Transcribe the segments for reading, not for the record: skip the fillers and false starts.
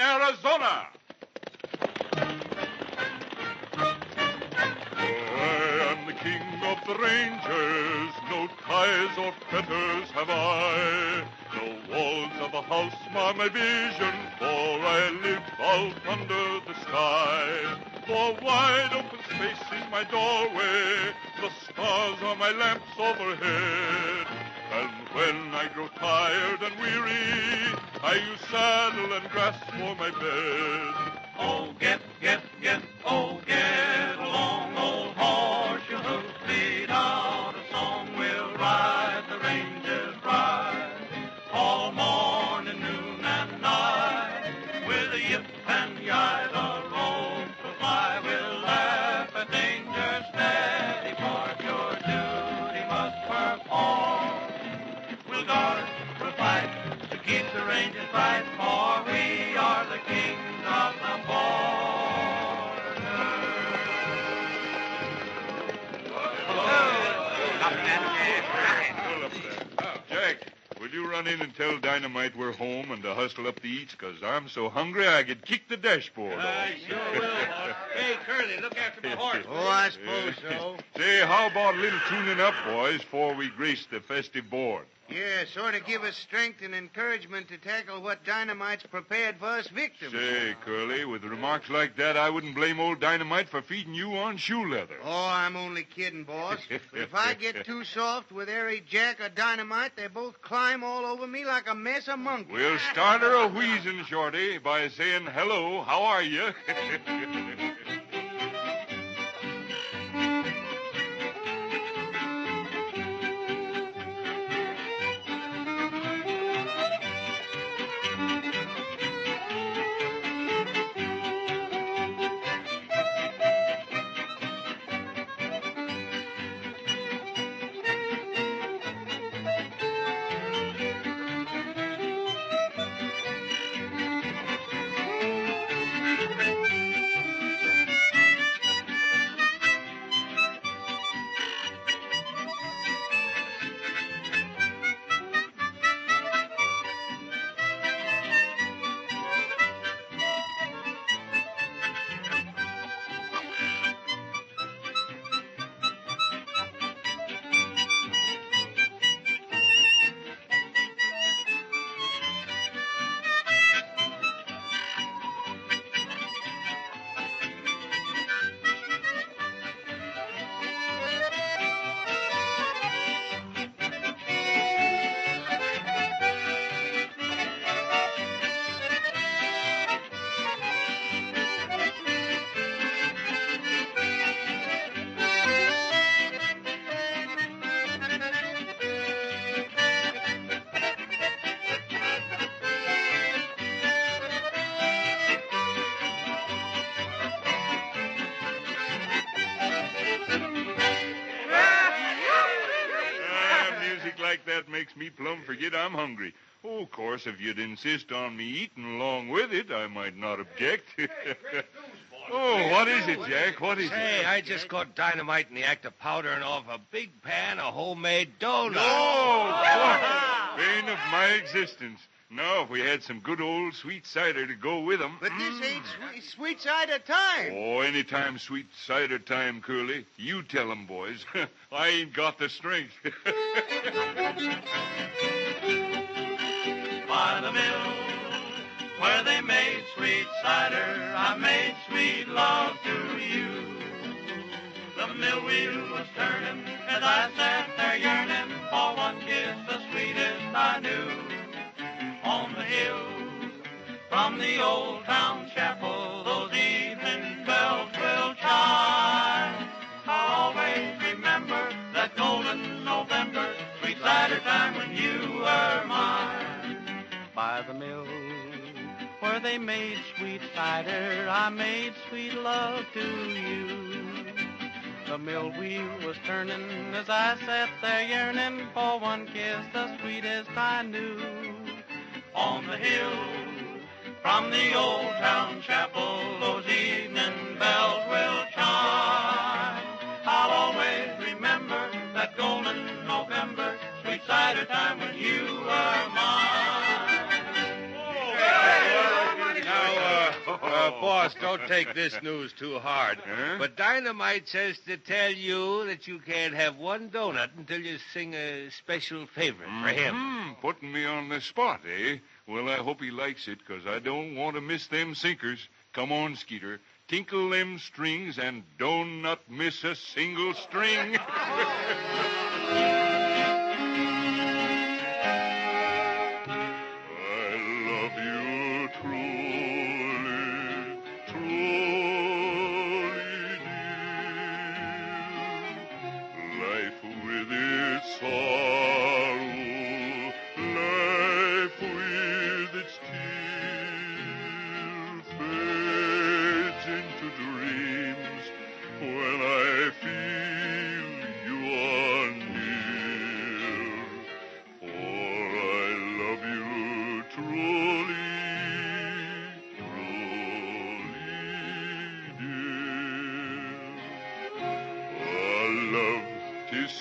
Arizona. I am the king of the ranges, no ties or fetters have I. No walls of a house mar my vision, for I live out under the sky. For wide open space is my doorway, the stars are my lamps overhead. And when I grow tired and weary, I use saddle and grass for my bed. Oh, get along, old horse, your hoofs beat out a song. We'll ride the ranges bright, all morning, noon, and night. With a yip and yi, the road will fly. We'll laugh at danger steady, for your duty must perform. We'll guard, we'll fight, to keep the ranges bright, for we are the kings of the border. Jack, will you run in and tell Dynamite we're home and to hustle up the eats, 'cause I'm so hungry I could kick the dashboard off. I sure will. Hey, Curly, look after my horse. Oh, I suppose so. Say, how about a little tuning up, boys, before we grace the festive board? Yeah, sort of give us strength and encouragement to tackle what Dynamite's prepared for us victims. Say, Curly, with remarks like that, I wouldn't blame old Dynamite for feeding you on shoe leather. Oh, I'm only kidding, boss. If I get too soft with Airy Jack or Dynamite, they both climb all over me like a mess of monkeys. We'll start her a wheezing, Shorty, by saying, hello, how are you? Like that makes me plumb forget I'm hungry. Oh, of course, if you'd insist on me eating along with it, I might not object. Oh, what is it, Jack? What is it? Hey, I just caught Dynamite in the act of powdering off a big pan of homemade donuts. Oh, bane of my existence. Now, if we had some good old sweet cider to go with them. But this ain't sweet cider time. Oh, anytime sweet cider time, Curly. You tell 'em, boys. I ain't got the strength. By the mill where they made sweet cider, I made sweet love to you. The mill wheel was turning as I sat there yearning for one kiss, the sweetest I knew. On the hill from the old town chapel, those evening bells will chime. I'll always remember that golden November, sweet cider time when you were mine. By the mill where they made sweet cider, I made sweet love to you. The mill wheel was turning as I sat there yearning for one kiss, the sweetest I knew. On the hill from the old town chapel, those evening bells will chime. I'll always remember that golden November, sweet cider time when you were mine. Now, boss, don't take this news too hard. Huh? But Dynamite says to tell you that you can't have one donut until you sing a special favorite for him. Putting me on the spot, eh? Well, I hope he likes it, 'cause I don't want to miss them sinkers. Come on, Skeeter. Tinkle them strings and don't not miss a single string.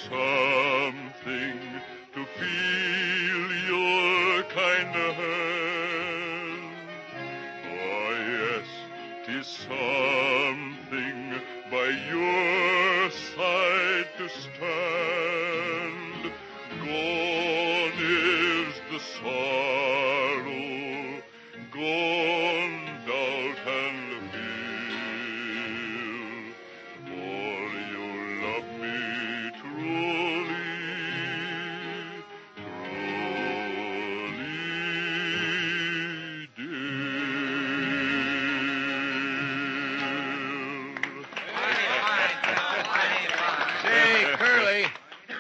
Something to feel your kind hand. Oh, yes, 'tis something by your side to stand. Gone is the sorrow, gone doubt and fear. For you love me truly,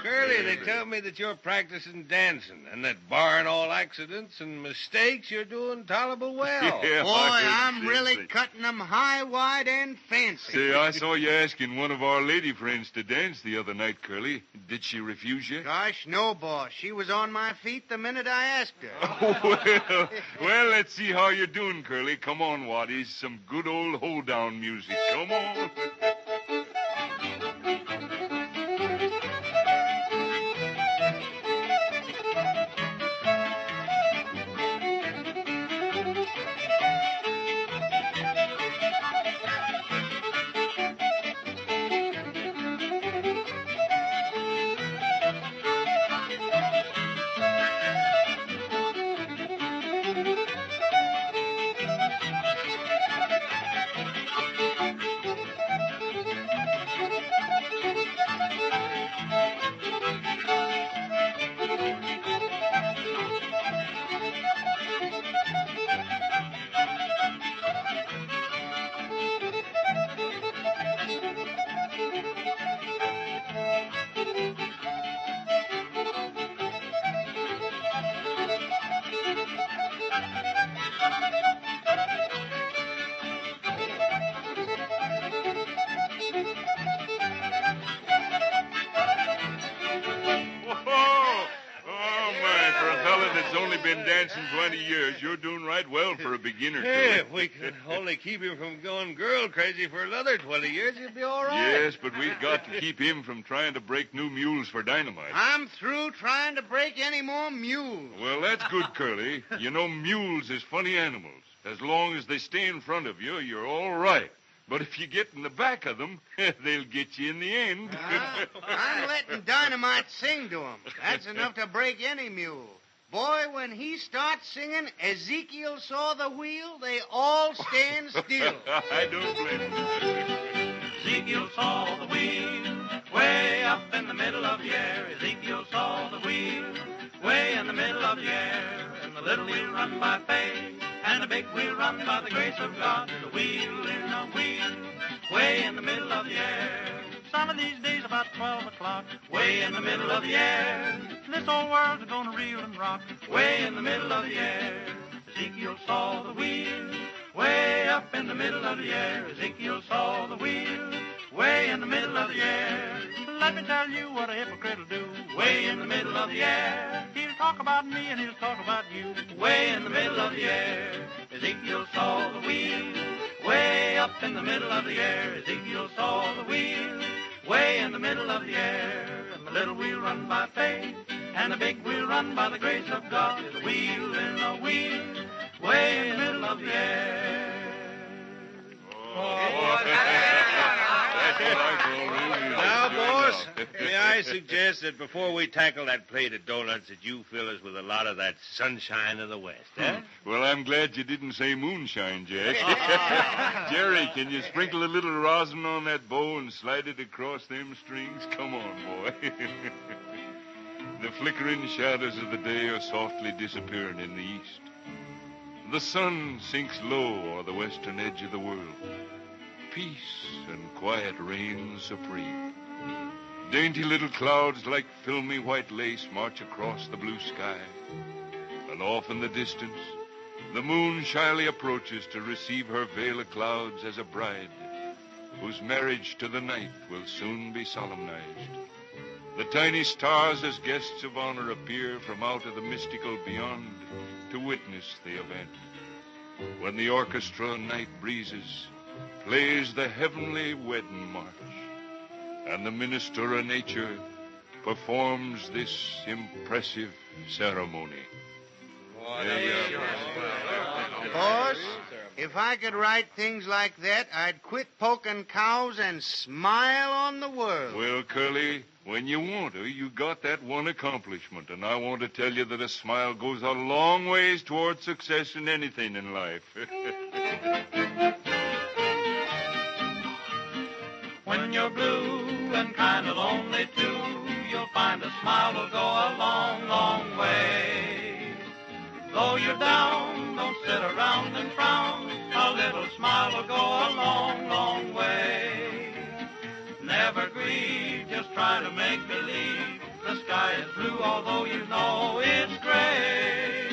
Curly, they tell me that you're practicing dancing and that barring all accidents and mistakes, you're doing tolerable well. Yeah, Boy, I'm really cutting them high, wide, and fancy. Say, I saw you asking one of our lady friends to dance the other night, Curly. Did she refuse you? Gosh, no, boss. She was on my feet the minute I asked her. Well, let's see how you're doing, Curly. Come on, Waddies. Some good old hold-down music. Come on. Been dancing 20 years. You're doing right well for a beginner. Hey, if we could only keep him from going girl crazy for another 20 years, he'd be all right. Yes, but we've got to keep him from trying to break new mules for Dynamite. I'm through trying to break any more mules. Well, that's good, Curly. You know, mules is funny animals. As long as they stay in front of you, you're all right. But if you get in the back of them, they'll get you in the end. I'm letting Dynamite sing to 'em. That's enough to break any mule. Boy, when he starts singing, Ezekiel saw the wheel, they all stand still. I don't blame him. Ezekiel saw the wheel way up in the middle of the air. Ezekiel saw the wheel way in the middle of the air. And the little wheel run by faith, and the big wheel run by the grace of God. The wheel in the wheel way in the middle of the air. Some of these days about 12 o'clock, way in the middle of the air. This old world's gonna reel and rock, way in the middle of the air. Ezekiel saw the wheel, way up in the middle of the air. Ezekiel saw the wheel, way in the middle of the air. Let me tell you what a hypocrite'll do, way in the middle of the air. He'll talk about me and he'll talk about you, way in the middle of the air. Ezekiel saw the wheel, way up in the middle of the air. Ezekiel saw the wheel, way in the middle of the air. And the little wheel run by faith, and the big wheel run by the grace of God. There's a wheel in the wheel, way in the middle of the air. Now, boss, may I suggest that before we tackle that plate of donuts that you fill us with a lot of that sunshine of the West, eh? Well, I'm glad you didn't say moonshine, Jack. Jerry, can you sprinkle a little rosin on that bow and slide it across them strings? Come on, boy. The flickering shadows of the day are softly disappearing in the east. The sun sinks low o'er the western edge of the world. Peace and quiet reign supreme. Dainty little clouds like filmy white lace march across the blue sky. And off in the distance, the moon shyly approaches to receive her veil of clouds as a bride whose marriage to the night will soon be solemnized. The tiny stars as guests of honor appear from out of the mystical beyond to witness the event. When the orchestra night breezes plays the heavenly wedding march, and the minister of nature performs this impressive ceremony. Boss, if I could write things like that, I'd quit poking cows and smile on the world. Well, Curly, when you want to, you got that one accomplishment, and I want to tell you that a smile goes a long ways toward success in anything in life. When you're blue and kind of lonely, too, you'll find a smile will go a long, long way. Though you're down, don't sit around and frown. A little smile will go a long, long way. Never grieve, just try to make believe. The sky is blue, although you know it's gray.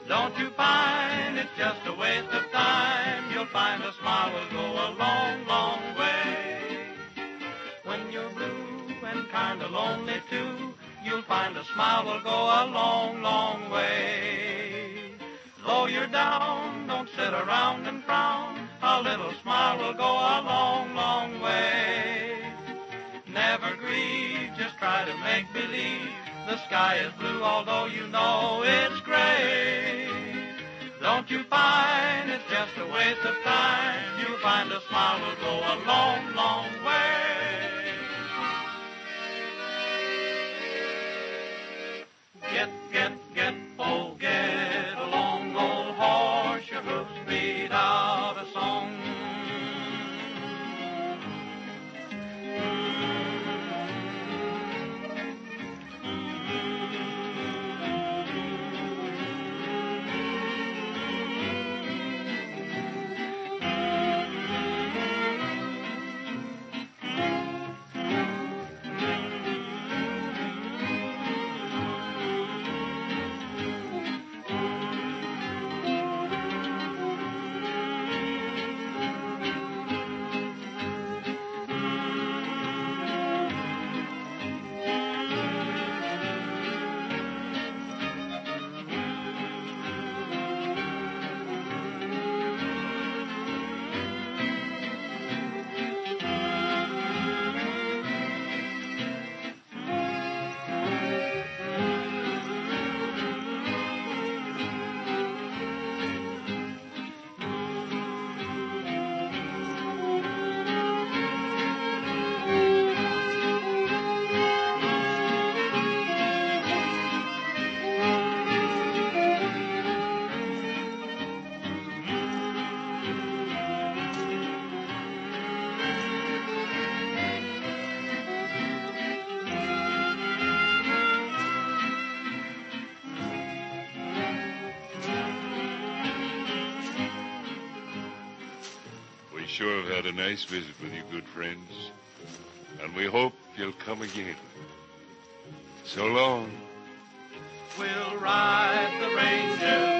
Don't you find it's just a waste of time? You'll find a smile will go a long, long way. When you're blue and kind of lonely, too, you'll find a smile will go a long, long way. Though you're down, don't sit around and frown. A little smile will go a long, long way. Never grieve, just try to make believe. The sky is blue, although you know it's gray. Don't you find it's just a waste of time? You'll find a smile will go a long, long way. Get, oh, get along, old horse, your hoofs beat out a song. Sure have had a nice visit with you, good friends. And we hope you'll come again. So long. We'll ride the ranges